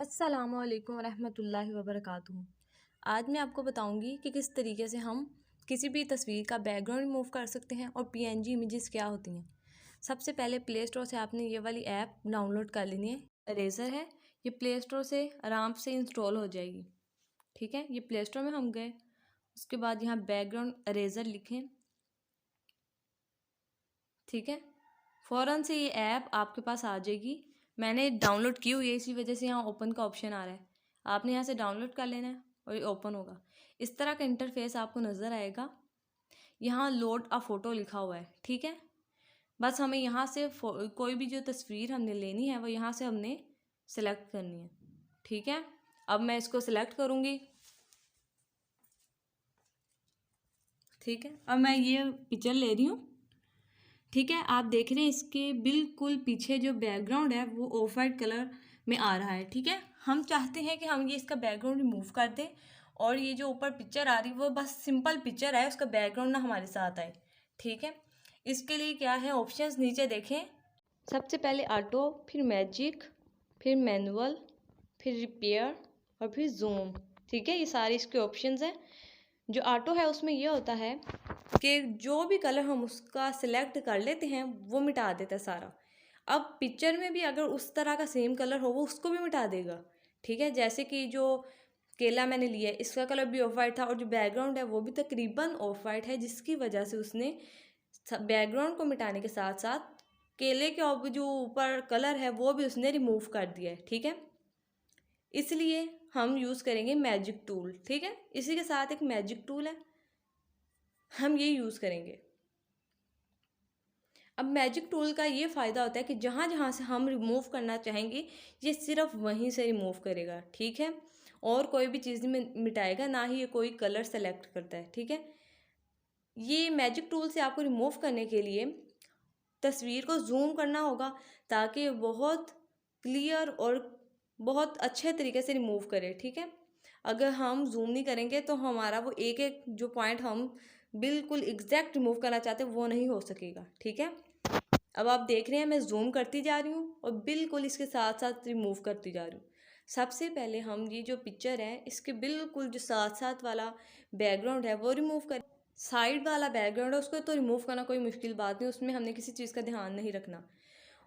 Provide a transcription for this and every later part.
अस्सलामुअलैकुम रहमतुल्लाहि वबरकातुहू। आज मैं आपको बताऊंगी कि किस तरीके से हम किसी भी तस्वीर का बैकग्राउंड रिमूव कर सकते हैं और पीएनजी इमेजेस क्या होती हैं। सबसे पहले प्ले स्टोर से आपने ये वाली ऐप डाउनलोड कर लेनी है। इरेज़र है, ये प्ले स्टोर से आराम से इंस्टॉल हो जाएगी। ठीक है, ये प्ले स्टोर में हम गए, उसके बाद यहाँ बैकग्राउंड इरेज़र लिखें। ठीक है, फ़ौरन से ये ऐप आपके पास आ जाएगी। मैंने डाउनलोड की हुई है, इसी वजह से यहाँ ओपन का ऑप्शन आ रहा है। आपने यहाँ से डाउनलोड कर लेना है और ये ओपन होगा। इस तरह का इंटरफेस आपको नज़र आएगा। यहाँ लोड अ फ़ोटो लिखा हुआ है। ठीक है, बस हमें यहाँ से कोई भी जो तस्वीर हमने लेनी है वो यहाँ से हमने सेलेक्ट करनी है। ठीक है, अब मैं इसको सेलेक्ट करूँगी। ठीक है, अब मैं ये पिक्चर ले रही हूँ। ठीक है, आप देख रहे हैं इसके बिल्कुल पीछे जो बैकग्राउंड है वो ऑफ वाइट कलर में आ रहा है। ठीक है, हम चाहते हैं कि हम ये इसका बैकग्राउंड रिमूव कर दें और ये जो ऊपर पिक्चर आ रही है वो बस सिंपल पिक्चर है, उसका बैकग्राउंड ना हमारे साथ आए। ठीक है, इसके लिए क्या है, ऑप्शंस नीचे देखें। सबसे पहले ऑटो, फिर मैजिक, फिर मैनुअल, फिर रिपेयर और फिर जूम। ठीक है, ये सारे इसके ऑप्शंस हैं। जो ऑटो है उसमें ये होता है कि जो भी कलर हम उसका सिलेक्ट कर लेते हैं वो मिटा देता है सारा। अब पिक्चर में भी अगर उस तरह का सेम कलर हो वो उसको भी मिटा देगा। ठीक है, जैसे कि जो केला मैंने लिया है इसका कलर भी ऑफ वाइट था और जो बैकग्राउंड है वो भी तकरीबन ऑफ वाइट है, जिसकी वजह से उसने बैकग्राउंड को मिटाने के साथ साथ केले के जो ऊपर कलर है वो भी उसने रिमूव कर दिया है। ठीक है, इसलिए हम यूज़ करेंगे मैजिक टूल। ठीक है, इसी के साथ एक मैजिक टूल है, हम ये यूज़ करेंगे। अब मैजिक टूल का ये फ़ायदा होता है कि जहाँ जहाँ से हम रिमूव करना चाहेंगे ये सिर्फ वहीं से रिमूव करेगा। ठीक है, और कोई भी चीज़ नहीं मिटाएगा, ना ही ये कोई कलर सेलेक्ट करता है। ठीक है, ये मैजिक टूल से आपको रिमूव करने के लिए तस्वीर को जूम करना होगा ताकि बहुत क्लियर और बहुत अच्छे तरीके से रिमूव करे। ठीक है, अगर हम जूम नहीं करेंगे तो हमारा वो एक एक जो पॉइंट हम बिल्कुल एग्जैक्ट रिमूव करना चाहते हैं वो नहीं हो सकेगा। ठीक है, अब आप देख रहे हैं मैं जूम करती जा रही हूँ और बिल्कुल इसके साथ साथ रिमूव करती जा रही हूँ। सबसे पहले हम ये जो पिक्चर है इसके बिल्कुल जो साथ साथ वाला बैकग्राउंड है वो रिमूव करें। साइड वाला बैकग्राउंड है उसको तो रिमूव करना कोई मुश्किल बात नहीं, उसमें हमने किसी चीज़ का ध्यान नहीं रखना।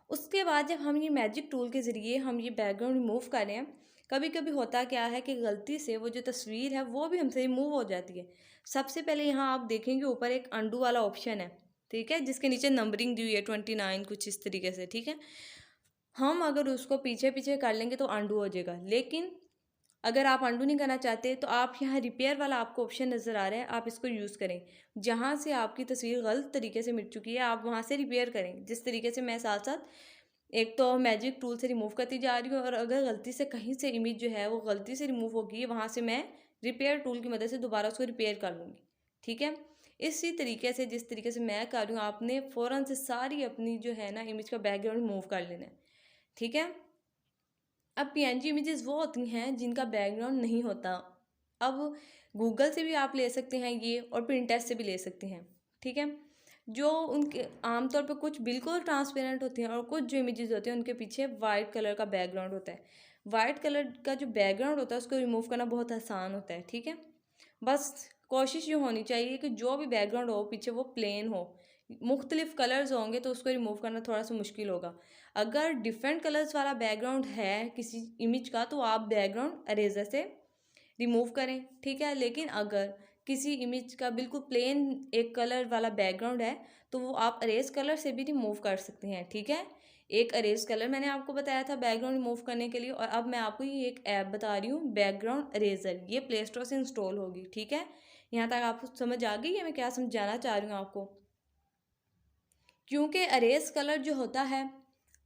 उसके बाद जब हम ये मैजिक टूल के ज़रिए हम ये बैकग्राउंड रिमूव कर रहे हैं, कभी कभी होता क्या है कि गलती से वो जो तस्वीर है वो भी हमसे रिमूव हो जाती है। सबसे पहले यहाँ आप देखेंगे ऊपर एक अंडू वाला ऑप्शन है। ठीक है, जिसके नीचे नंबरिंग दी हुई है 29 कुछ इस तरीके से। ठीक है, हम अगर उसको पीछे पीछे कर लेंगे तो अंडू हो जाएगा, लेकिन अगर आप अंडू नहीं करना चाहते तो आप यहाँ रिपेयर वाला आपको ऑप्शन नज़र आ रहा है, आप इसको यूज़ करें। जहाँ से आपकी तस्वीर गलत तरीके से मिट चुकी है आप वहाँ से रिपेयर करें, जिस तरीके से मैं साथ साथ एक तो मैजिक टूल से रिमूव करती जा रही हूँ और अगर गलती से कहीं से इमेज जो है वो गलती से रिमूव होगी वहाँ से मैं रिपेयर टूल की मदद से दोबारा उसको रिपेयर कर लूँगी। ठीक है, इसी तरीके से जिस तरीके से मैं कर रही हूँ आपने फ़ौरन से सारी अपनी जो है ना इमेज का बैकग्राउंड रिमूव कर लेना है। ठीक है, अब पीएनजी इमेजेस वो होती हैं जिनका बैकग्राउंड नहीं होता। अब गूगल से भी आप ले सकते हैं ये और पिंटरेस्ट से भी ले सकते हैं। ठीक है, जो उनके आमतौर पे कुछ बिल्कुल ट्रांसपेरेंट होती हैं और कुछ जो इमेजेस होते हैं उनके पीछे वाइट कलर का बैकग्राउंड होता है। वाइट कलर का जो बैकग्राउंड होता है उसको रिमूव करना बहुत आसान होता है। ठीक है, बस कोशिश ये होनी चाहिए कि जो भी बैकग्राउंड हो पीछे वो प्लेन हो। मुख्तलिफ कलर्स होंगे तो उसको रिमूव करना थोड़ा सा मुश्किल होगा। अगर डिफरेंट कलर्स वाला बैकग्राउंड है किसी इमेज का तो आप बैकग्राउंड इरेजर से रिमूव करें। ठीक है, लेकिन अगर किसी इमेज का बिल्कुल प्लेन एक कलर वाला बैकग्राउंड है तो वो आप अरेज कलर से भी रिमूव कर सकते हैं। ठीक है, एक अरेज कलर मैंने आपको बताया था बैकग्राउंड रिमूव करने के लिए, और अब मैं आपको ये एक ऐप बता रही हूँ बैकग्राउंड इरेजर, ये प्ले स्टोर से इंस्टॉल होगी। ठीक है, यहाँ तक आपको समझ आ गई है मैं क्या समझाना चाह रही हूँ आपको। क्योंकि अरेज कलर जो होता है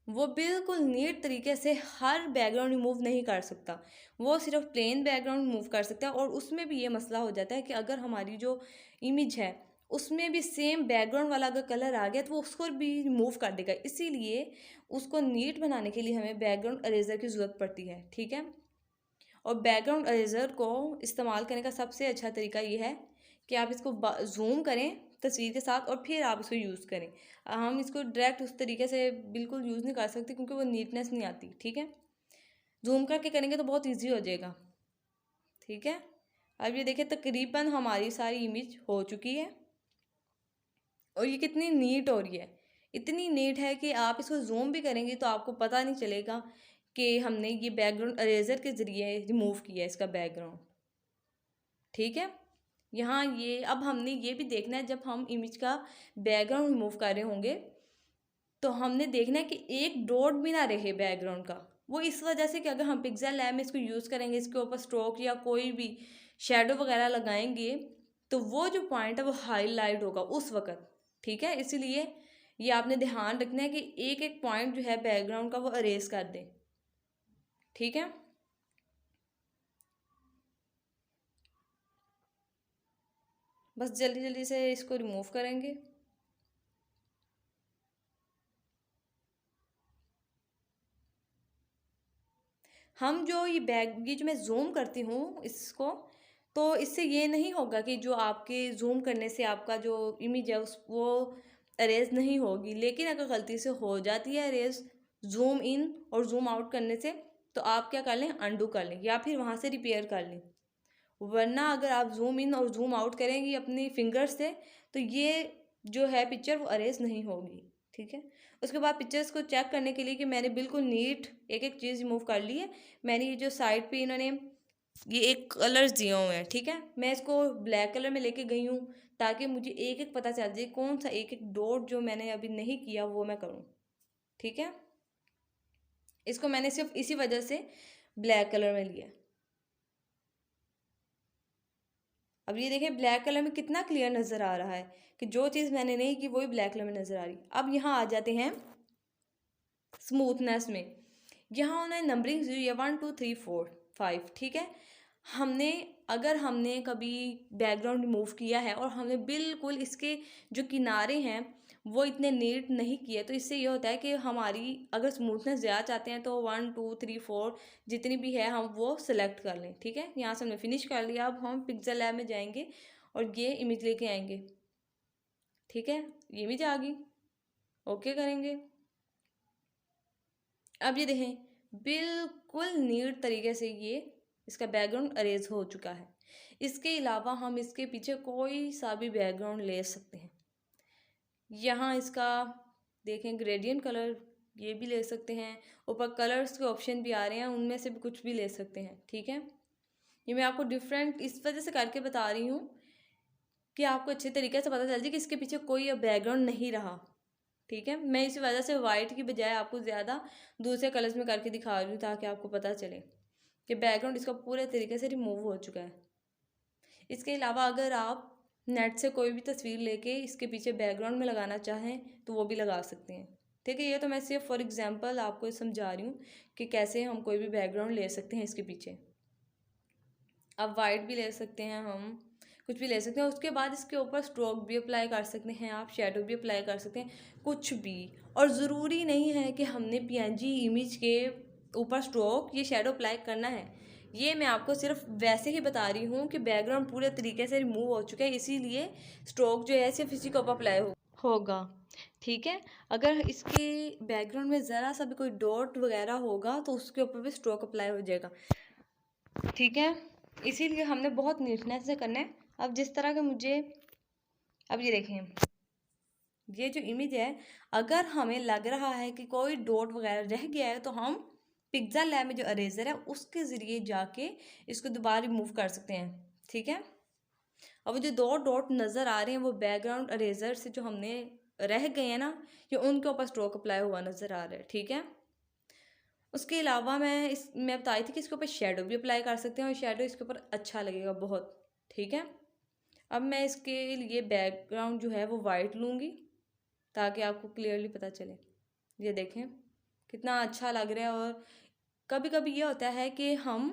वो बिल्कुल नीट तरीके से हर बैकग्राउंड रिमूव नहीं कर सकता, वो सिर्फ प्लेन बैकग्राउंड रिमूव कर सकता है। और उसमें भी ये मसला हो जाता है कि अगर हमारी जो इमेज है उसमें भी सेम बैकग्राउंड वाला अगर कलर आ गया तो वो उसको भी रिमूव कर देगा। इसीलिए उसको नीट बनाने के लिए हमें बैकग्राउंड अरेजर की ज़रूरत पड़ती है। ठीक है, और बैकग्राउंड अरेजर को इस्तेमाल करने का सबसे अच्छा तरीका ये है कि आप इसको जूम करें तस्वीर के साथ और फिर आप इसको यूज़ करें। हम इसको डायरेक्ट उस तरीके से बिल्कुल यूज़ नहीं कर सकते क्योंकि वो नीटनेस नहीं आती। ठीक है, जूम करके करेंगे तो बहुत ईजी हो जाएगा। ठीक है, अब ये देखिए तकरीबन हमारी सारी इमेज हो चुकी है और ये कितनी नीट हो रही है। इतनी नीट है कि आप इसको जूम भी करेंगे तो आपको पता नहीं चलेगा कि हमने ये बैकग्राउंड अरेजर के ज़रिए रिमूव किया है इसका बैकग्राउंड। ठीक है, यहाँ ये अब हमने ये भी देखना है, जब हम इमेज का बैकग्राउंड रिमूव कर रहे होंगे तो हमने देखना है कि एक डॉट भी ना रहे बैकग्राउंड का। वो इस वजह से कि अगर हम पिक्सेल लैब में इसको यूज़ करेंगे, इसके ऊपर स्ट्रोक या कोई भी शेडो वगैरह लगाएंगे तो वो जो पॉइंट है वो हाईलाइट होगा उस वक़्त। ठीक है, इसीलिए ये आपने ध्यान रखना है कि एक एक पॉइंट जो है बैकग्राउंड का वो अरेज कर दें। ठीक है, बस जल्दी जल्दी से इसको रिमूव करेंगे। हम जो ये जो मैं जूम करती हूँ इसको, तो इससे ये नहीं होगा कि जो आपके जूम करने से आपका जो इमेज है उस वो अरेज नहीं होगी, लेकिन अगर गलती से हो जाती है अरेज जूम इन और जूम आउट करने से, तो आप क्या कर लें, अंडू कर लें या फिर वहाँ से रिपेयर कर लें। वरना अगर आप जूम इन और जूम आउट करेंगी अपनी फिंगर से तो ये जो है पिक्चर वो अरेज नहीं होगी। ठीक है, उसके बाद पिक्चर्स को चेक करने के लिए कि मैंने बिल्कुल नीट एक एक चीज़ रिमूव कर ली है। मैंने ये जो साइड पे इन्होंने ये एक कलर्स दिए हुए हैं, ठीक है, मैं इसको ब्लैक कलर में लेके गई हूँ ताकि मुझे एक एक पता चल जाए कौन सा एक एक डॉट जो मैंने अभी नहीं किया वो मैं करूँ। ठीक है, इसको मैंने सिर्फ इसी वजह से ब्लैक कलर में लिया। अब ये देखिए ब्लैक कलर में कितना क्लियर नज़र आ रहा है कि जो चीज़ मैंने नहीं की वही ब्लैक कलर में नज़र आ रही। अब यहाँ आ जाते हैं स्मूथनेस में। यहाँ उन्होंने नंबरिंग दी है 1 2 3 4 5। ठीक है, अगर हमने कभी बैकग्राउंड रिमूव किया है और हमने बिल्कुल इसके जो किनारे हैं वो इतने नीट नहीं किए, तो इससे ये होता है कि हमारी अगर स्मूथनेस ज़्यादा चाहते हैं तो 1 2 3 4 जितनी भी है हम वो सिलेक्ट कर लें। ठीक है, यहाँ से हमने फिनिश कर लिया। अब हम पिक्सेल लैब में जाएंगे और ये इमेज लेके आएंगे। ठीक है, ये इमेज आ गई, ओके करेंगे। अब ये देखें बिल्कुल नीट तरीके से ये इसका बैकग्राउंड अरेज हो चुका है। इसके अलावा हम इसके पीछे कोई सा भी बैकग्राउंड ले सकते हैं। यहाँ इसका देखें ग्रेडियंट कलर ये भी ले सकते हैं, ऊपर कलर्स के ऑप्शन भी आ रहे हैं, उनमें से भी कुछ भी ले सकते हैं। ठीक है, ये मैं आपको डिफरेंट इस वजह से करके बता रही हूँ कि आपको अच्छे तरीके से पता चल जाए कि इसके पीछे कोई बैकग्राउंड नहीं रहा। ठीक है, मैं इसी वजह से वाइट की बजाय आपको ज़्यादा दूसरे कलर्स में करके दिखा रही हूँ ताकि आपको पता चले कि बैकग्राउंड इसका पूरे तरीके से रिमूव हो चुका है। इसके अलावा अगर आप नेट से कोई भी तस्वीर लेके इसके पीछे बैकग्राउंड में लगाना चाहें तो वो भी लगा सकते हैं। ठीक है, ये तो मैं सिर्फ फॉर एग्जांपल आपको समझा रही हूँ कि कैसे हम कोई भी बैकग्राउंड ले सकते हैं इसके पीछे। अब वाइट भी ले सकते हैं, हम कुछ भी ले सकते हैं। उसके बाद इसके ऊपर स्ट्रोक भी अप्लाई कर सकते हैं, आप शेडो भी अप्लाई कर सकते हैं, कुछ भी। और ज़रूरी नहीं है कि हमने पीएनजी इमेज के ऊपर स्ट्रोक ये शेडो अप्लाई करना है। ये मैं आपको सिर्फ वैसे ही बता रही हूँ कि बैकग्राउंड पूरे तरीके से रिमूव हो चुका है, इसीलिए स्ट्रोक जो है सिर्फ इसी के ऊपर अप्लाई होगा। ठीक है, अगर इसके बैकग्राउंड में ज़रा सा भी कोई डॉट वगैरह होगा तो उसके ऊपर भी स्ट्रोक अप्लाई हो जाएगा। ठीक है, इसीलिए हमने बहुत नीटनेस से करना है। अब जिस तरह के मुझे अब ये देखें ये जो इमेज है, अगर हमें लग रहा है कि कोई डॉट वगैरह रह गया है तो हम पिक्सेल लैब में जो अरेजर है उसके ज़रिए जाके इसको दोबारा रिमूव कर सकते हैं। ठीक है, अब जो दो डॉट नज़र आ रहे हैं वो बैकग्राउंड अरेजर से जो हमने रह गए हैं ना, ये उनके ऊपर स्ट्रोक अप्लाई हुआ नज़र आ रहा है। ठीक है, उसके अलावा मैं बताई थी कि इसके ऊपर शेडो भी अप्लाई कर सकते हैं और शेडो इसके ऊपर अच्छा लगेगा बहुत। ठीक है, अब मैं इसके लिए बैकग्राउंड जो है वो वाइट लूँगी ताकि आपको क्लियरली पता चले। ये देखें कितना अच्छा लग रहा है। और कभी कभी ये होता है कि हम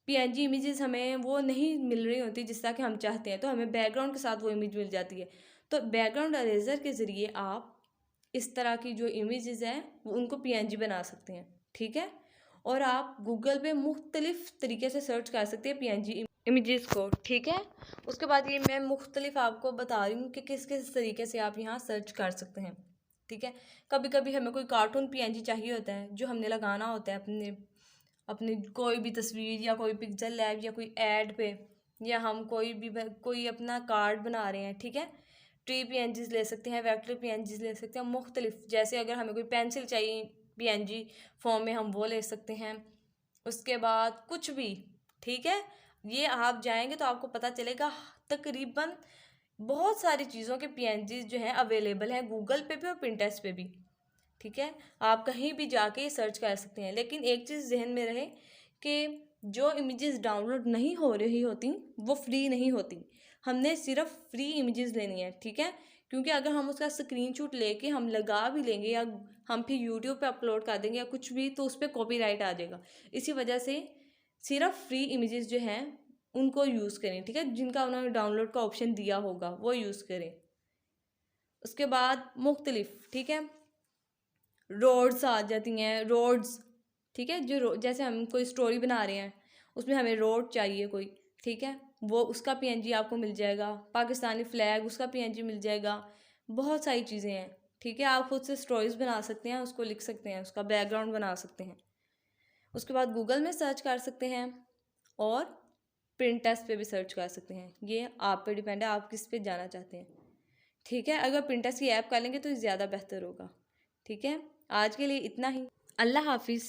पीएनजी इमेजेस हमें वो नहीं मिल रही होती जिस तरह कि हम चाहते हैं, तो हमें बैकग्राउंड के साथ वो इमेज मिल जाती है। तो बैकग्राउंड अरेजर के ज़रिए आप इस तरह की जो इमेजेस हैं वो उनको पीएनजी बना सकते हैं। ठीक है, और आप गूगल पे मुख्तलिफ तरीके से सर्च कर सकते हैं पीएनजी इमेजेस को। ठीक है, उसके बाद ये मैं मुख्तलिफ आपको बता रही हूँ कि किस किस तरीके से आप यहाँ सर्च कर सकते हैं। ठीक है, कभी कभी हमें कोई कार्टून पीएनजी चाहिए होता है जो हमने लगाना होता है अपने अपनी कोई भी तस्वीर या कोई पिक्सल लैब या कोई ऐड पे, या हम कोई अपना कार्ड बना रहे हैं, ठीक है, ट्री पीएनजीज ले सकते हैं, वेक्टर पीएनजीज ले सकते हैं, मुख्तलिफ, जैसे अगर हमें कोई पेंसिल चाहिए पीएनजी फॉर्म में हम वो ले सकते हैं। उसके बाद कुछ भी, ठीक है, ये आप जाएंगे तो आपको पता चलेगा तकरीबन बहुत सारी चीज़ों के पीएनजीज जो हैं अवेलेबल हैं गूगल पे भी और पिंटरेस्ट पे भी, ठीक है। आप कहीं भी जाके सर्च कर सकते हैं, लेकिन एक चीज़ जहन में रहे कि जो इमेजेस डाउनलोड नहीं हो रही होती वो फ्री नहीं होती, हमने सिर्फ फ्री इमेजेस लेनी है, ठीक है। क्योंकि अगर हम उसका स्क्रीनशॉट लेके हम लगा भी लेंगे या हम फिर यूट्यूब पे अपलोड कर देंगे या कुछ भी, तो उस पर कॉपीराइट आ जाएगा। इसी वजह से सिर्फ फ्री इमेजेस जो हैं उनको यूज़ करें, ठीक है, जिनका उन्होंने डाउनलोड का ऑप्शन दिया होगा वो यूज़ करें। उसके बाद मुख्तलिफ, ठीक है, रोड्स आ जाती हैं, रोड्स, ठीक है, जैसे हम कोई स्टोरी बना रहे हैं उसमें हमें रोड चाहिए कोई, ठीक है, वो उसका पीएनजी आपको मिल जाएगा, पाकिस्तानी फ्लैग उसका पीएनजी मिल जाएगा, बहुत सारी चीज़ें हैं, ठीक है। आप खुद से स्टोरीज बना सकते हैं, उसको लिख सकते हैं, उसका बैकग्राउंड बना सकते हैं। उसके बाद गूगल में सर्च कर सकते हैं और पिंटरेस्ट पे भी सर्च कर सकते हैं, ये आप पे डिपेंड है आप किस पे जाना चाहते हैं, ठीक है। अगर पिंटरेस्ट की ऐप कर लेंगे तो ज़्यादा बेहतर होगा, ठीक है। आज के लिए इतना ही, अल्लाह हाफिज़।